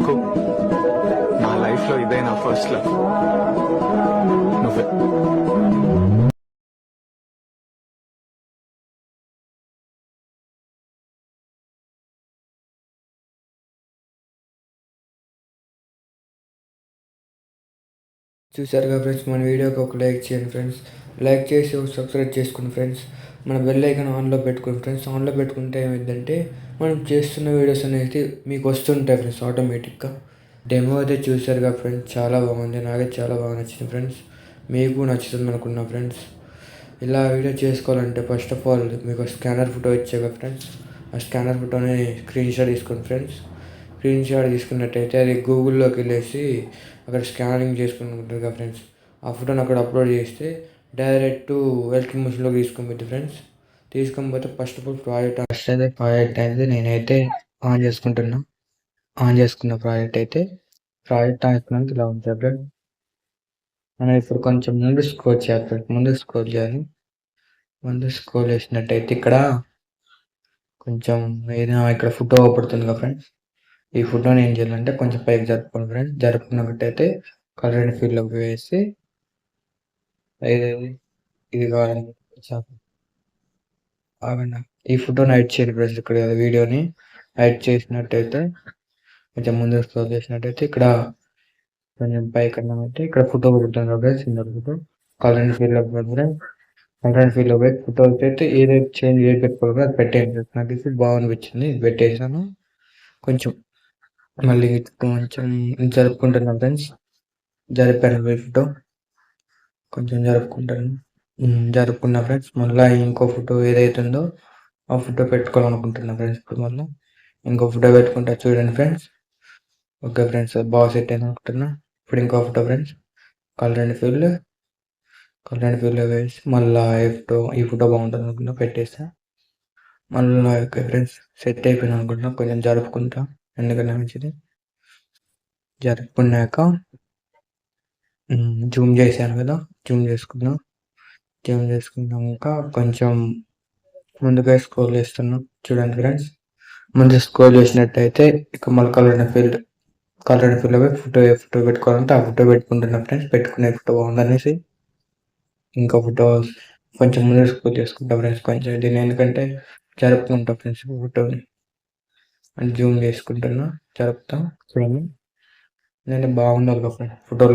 నాకు నా లైఫ్లో ఇదే నా ఫస్ట్ లవ్. నువ్వే. చూసారుగా ఫ్రెండ్స్, మన వీడియోకి ఒక లైక్ చేయండి ఫ్రెండ్స్. లైక్ చేసి సబ్స్క్రైబ్ చేసుకోండి ఫ్రెండ్స్. మన బెల్ ఐకాన్ ఆన్లో పెట్టుకోండి ఫ్రెండ్స్. ఆన్లో పెట్టుకుంటే ఏమైందంటే మనం చేస్తున్న వీడియోస్ అనేది మీకు వస్తుంటాయి ఫ్రెండ్స్ ఆటోమేటిక్గా. డెమో అయితే చూసారుగా ఫ్రెండ్స్, చాలా బాగుంది. నాకైతే చాలా బాగా నచ్చింది ఫ్రెండ్స్. మీకు నచ్చుతుంది అనుకున్నా ఫ్రెండ్స్. ఇలా వీడియో చేసుకోవాలంటే ఫస్ట్ ఆఫ్ ఆల్ మీకు స్కానర్ ఫోటో ఇచ్చాక ఫ్రెండ్స్, ఆ స్కానర్ ఫోటోని స్క్రీన్ షాట్ తీసుకోండి ఫ్రెండ్స్. స్క్రీన్ షాట్ తీసుకున్నట్టయితే అది గూగుల్లోకి వెళ్ళేసి అక్కడ స్కానింగ్ చేసుకుంటుంది కదా ఫ్రెండ్స్, ఆ ఫోటోని అక్కడ అప్లోడ్ చేస్తే డైరెక్ట్ వెల్కమ్ మిషన్లోకి తీసుకొని ఫ్రెండ్స్. తీసుకొని పోతే ఫస్ట్ ఆఫ్ ఆల్ ప్రాజెక్ట్ అయితే నేనైతే ఆన్ చేసుకుంటున్నా. ఆన్ చేసుకున్న ప్రాజెక్ట్ ఆన్ చేసుకున్నాక ఇలా ఉంటుంది ఫ్రెండ్స్. మనం ఇప్పుడు కొంచెం ముందు స్క్రోల్ చేయాలి. ముందు స్క్రోల్ చేసినట్టయితే ఇక్కడ కొంచెం ఏదైనా ఇక్కడ ఫోటో పడుతుంది కదా ఫ్రెండ్స్. ఈ ఫోటోని ఏం చేయాలంటే కొంచెం పైకి జరుపుకోండి ఫ్రెండ్స్. జరుపుకున్నట్టయితే కలర్ అండ్ ఫీల్డ్లోకి వేసి ఇది కావాలని ఆగండి. ఈ ఫోటోని హైడ్ చేయాలి ఫ్రెండ్స్. ఇక్కడ వీడియోని హైడ్ చేసినట్టయితే కొంచెం ముందు స్క్రోల్ చేసినట్టయితే ఇక్కడ కొంచెం పైకి అన్నమైతే ఇక్కడ ఫోటో పడుతుంది కదా friends. Single photo colour and ఫీల్డ్లోకి ఫ్రెండ్స్. కలర్ అండ్ ఫీల్డ్లో పోయి ఫోటో అయితే ఏదైతే చేంజ్ ఏది పెట్టుకోవాలో అది పెట్టేయండి. నాకు ఇది బాగా అనిపించింది, ఇది పెట్టేసాను. కొంచెం మళ్ళీ కొంచెం జరుపుకుంటున్నాను ఫ్రెండ్స్. జరిపాను ఫోటో కొంచెం జరుపుకున్నా ఫ్రెండ్స్. మళ్ళీ ఇంకో ఫోటో ఏదైతే ఉందో ఆ ఫోటో పెట్టుకోవాలనుకుంటున్నా ఫ్రెండ్స్. ఇప్పుడు మళ్ళీ ఇంకో ఫోటో పెట్టుకుంటా చూడండి ఫ్రెండ్స్. ఓకే ఫ్రెండ్స్, బాగా సెట్ అయింది అనుకుంటున్నా. ఇప్పుడు ఇంకో photo friends, colour and field వేసి మళ్ళీ ఈ ఫోటో బాగుంటుంది అనుకుంటా పెట్టేస్తా. మళ్ళీ ఓకే ఫ్రెండ్స్, సెట్ అయిపోయింది అనుకుంటున్నా. కొంచెం జరుపుకుంటా, ఎందుకంటే మంచిది. జరుపుకున్నాక జూమ్ చేశాను కదా, జూమ్ చేసుకున్నాక కొంచెం ముందుగా స్క్రోల్ చేస్తున్నాం చూడండి ఫ్రెండ్స్. ముందు స్క్రోల్ చేసినట్టయితే ఇక మళ్ళీ కలర్ అండ్ ఫీల్డ్లో ఫోటో పెట్టుకోవాలంటే ఆ ఫోటో పెట్టుకుంటున్నాం ఫ్రెండ్స్. పెట్టుకునే ఫోటో బాగుందనేసి ఇంకో ఫోటో కొంచెం ముందు స్క్రోల్ చేసుకుంటాం ఫ్రెండ్స్. కొంచెం దీన్ని ఎందుకంటే జరుపుకుంటాం ఫ్రెండ్స్ ఫోటోని అని జూమ్ చేసుకుంటున్నా, జరుపుతాం చూడండి. నేను బాగుండాలి కదా ఫ్రెండ్స్ ఫోటో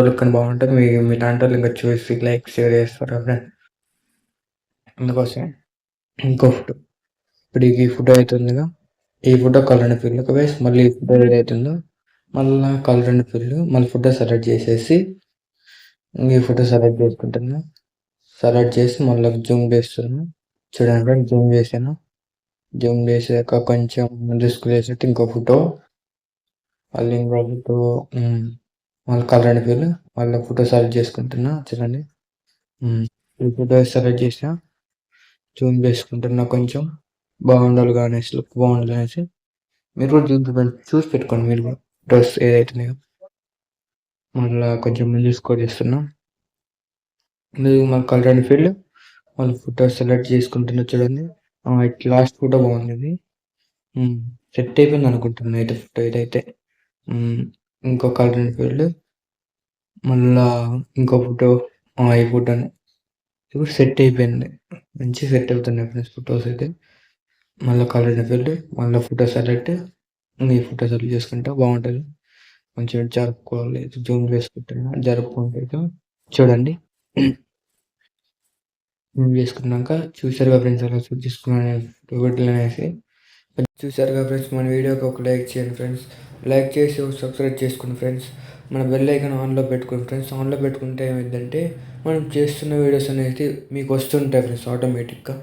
లుక్ అని బాగుంటుంది. మీ దాంట్లో ఇంకా చూసి లైక్ షేర్ చేస్తారు ఫ్రెండ్స్. అందుకోసం ఇంకో ఫోటో, ఇప్పుడు ఈ ఫోటో అవుతుందిగా, ఈ ఫోటో కలర్ అండ్ ఫీల్డ్కి వేసి మళ్ళీ ఈ ఫోటో ఏదైతుందో మళ్ళీ కలర్ అండ్ ఫీల్డ్ మళ్ళీ ఫోటో సెలెక్ట్ చేసేసి ఈ ఫోటో సెలెక్ట్ చేసుకుంటున్నా. సెలెక్ట్ చేసి మళ్ళీ జూమ్ చేస్తున్నా చూడండి ఫ్రెండ్స్. జూమ్ చేసాక కొంచెం ముందు స్క్రోల్ చేసినట్టు ఇంకో ఫోటో మళ్ళీ కలర్ అండ్ ఫీల్డ్ మళ్ళీ ఫోటో సెలెక్ట్ చేసుకుంటున్నా చూడండి. ఈ ఫోటో సెలెక్ట్ చేసా, జూమ్ చేసుకుంటున్నా. కొంచెం బాగుండాలి కానీ లుక్ బాగుండాలి అనేసి మీరు కూడా చూసి పెట్టుకోండి. మీరు కూడా డ్రెస్ ఏదైతున్నాయో మళ్ళీ కొంచెం ముందు స్కోర్ చేస్తున్నా. మళ్ళీ కలర్ అండ్ ఫీల్డ్ మళ్ళీ ఫోటో సెలెక్ట్ చేసుకుంటున్నా చూడండి. లాస్ట్ ఫోటో బాగుంది, సెట్ అయిపోయింది అనుకుంటున్నా అయితే ఫోటో ఇదైతే. ఇంకో కలర్ అండ్ ఫీల్డ్ మళ్ళా ఇంకో ఫోటో, ఈ ఫోటోని ఇప్పుడు సెట్ అయిపోయింది. మంచి సెట్ అవుతున్నాయి ఫ్రెండ్స్ ఫొటోస్ అయితే. మళ్ళీ కలర్ అండ్ ఫీల్డ్ మళ్ళీ ఫోటో సెలెక్ట్, ఈ ఫోటో సెలెక్ట్ చేసుకుంటే బాగుంటుంది. కొంచెం జరుపుకోవాలి, జూమ్ చేసుకుంటున్నా. జరుపుకుంటే చూడండి. జూమ్ చేసుకున్నాక చూసారుగా ఫ్రెండ్స్, అలా షూట్ చేసుకున్నాను అనేసి. చూసారుగా ఫ్రెండ్స్, మన వీడియోకి ఒక లైక్ చేయండి ఫ్రెండ్స్. లైక్ చేసి సబ్స్క్రైబ్ చేసుకోండి ఫ్రెండ్స్. మన బెల్ ఐకాన్ ఆన్లో పెట్టుకోండి ఫ్రెండ్స్. ఆన్లో పెట్టుకుంటే ఏమైందంటే మనం చేస్తున్న వీడియోస్ అనేది మీకు వస్తుంటాయి ఫ్రెండ్స్ ఆటోమేటిక్గా.